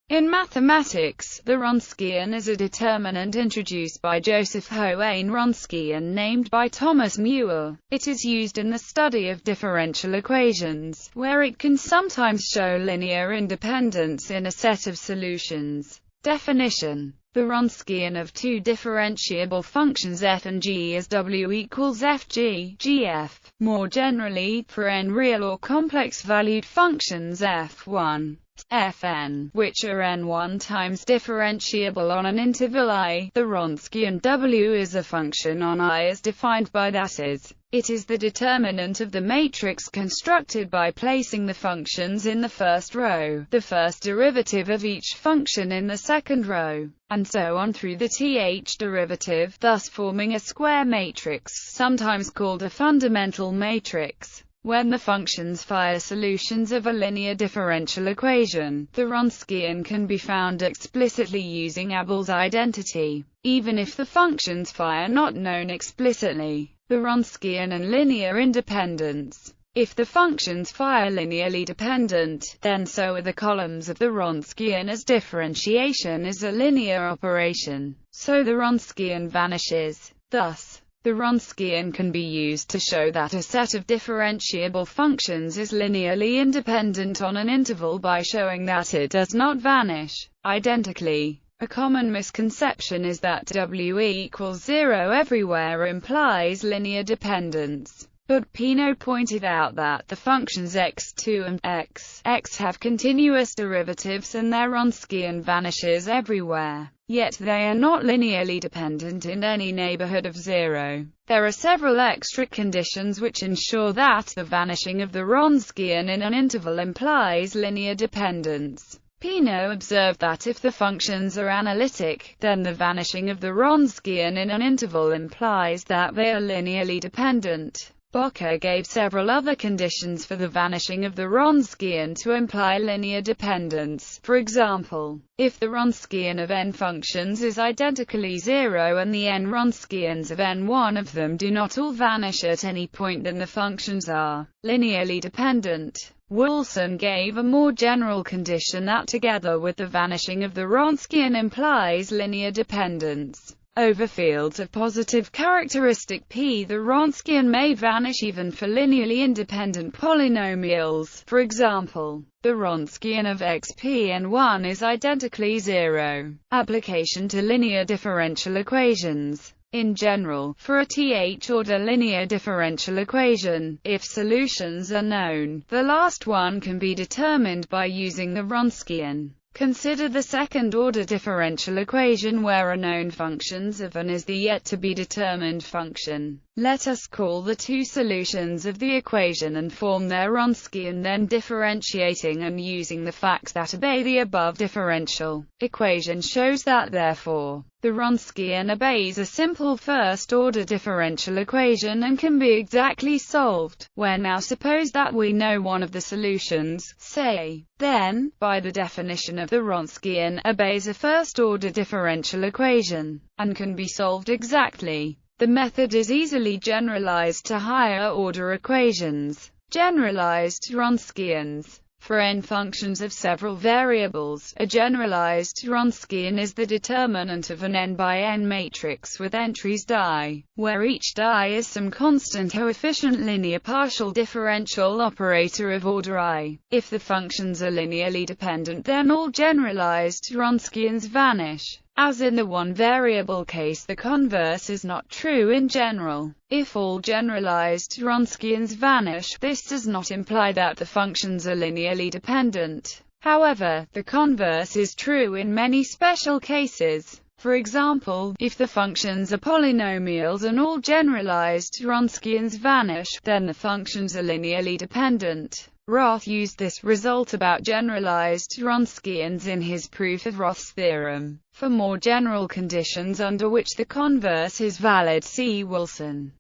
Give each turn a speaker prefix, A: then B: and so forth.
A: In mathematics, the Wronskian is a determinant introduced by Józef Hoene-Wroński and named by Thomas Muir. It is used in the study of differential equations, where it can sometimes show linear independence in a set of solutions. Definition: the Wronskian of two differentiable functions f and g is w equals fg, gf. More generally, for n real or complex-valued functions f1, fn, which are n1 times differentiable on an interval I, the Wronskian w is a function on I as defined by that is. It is the determinant of the matrix constructed by placing the functions in the first row, the first derivative of each function in the second row, and so on through the th derivative, thus forming a square matrix, sometimes called a fundamental matrix. When the functions phi are solutions of a linear differential equation, the Wronskian can be found explicitly using Abel's identity, even if the functions phi are not known explicitly. The Wronskian and linear independence. If the functions phi are linearly dependent, then so are the columns of the Wronskian, as differentiation is a linear operation, so the Wronskian vanishes. Thus, the Wronskian can be used to show that a set of differentiable functions is linearly independent on an interval by showing that it does not vanish. Identically, a common misconception is that w equals 0 everywhere implies linear dependence. But Peano pointed out that the functions x2 and x have continuous derivatives and their Wronskian vanishes everywhere. Yet they are not linearly dependent in any neighborhood of 0. There are several extra conditions which ensure that the vanishing of the Wronskian in an interval implies linear dependence. Peano observed that if the functions are analytic, then the vanishing of the Wronskian in an interval implies that they are linearly dependent. Bocher gave several other conditions for the vanishing of the Wronskian to imply linear dependence. For example, if the Wronskian of n functions is identically 0 and the n Wronskians of n one of them do not all vanish at any point, then the functions are linearly dependent. Wilson gave a more general condition that together with the vanishing of the Wronskian implies linear dependence. Over fields of positive characteristic P, the Wronskian may vanish even for linearly independent polynomials. For example, the Wronskian of xp(n1) is identically 0. Application to linear differential equations. In general, for a th-order linear differential equation, if solutions are known, the last one can be determined by using the Wronskian. Consider the second-order differential equation where a known functions of n is the yet-to-be-determined function. Let us call the two solutions of the equation and form their Wronskian, then differentiating and using the facts that obey the above differential equation shows that therefore, the Wronskian obeys a simple first-order differential equation and can be exactly solved. Now suppose that we know one of the solutions, say, then, by the definition of the Wronskian, obeys a first-order differential equation, and can be solved exactly. The method is easily generalized to higher-order equations. Generalized Wronskians. For n functions of several variables, a generalized Wronskian is the determinant of an n by n matrix with entries die, where each die is some constant coefficient linear partial differential operator of order I. If the functions are linearly dependent, then all generalized Wronskians vanish. As in the one-variable case, the converse is not true in general. If all generalized Wronskians vanish, this does not imply that the functions are linearly dependent. However, the converse is true in many special cases. For example, if the functions are polynomials and all generalized Wronskians vanish, then the functions are linearly dependent. Roth used this result about generalized Wronskians in his proof of Roth's theorem. For more general conditions under which the converse is valid, see Wilson.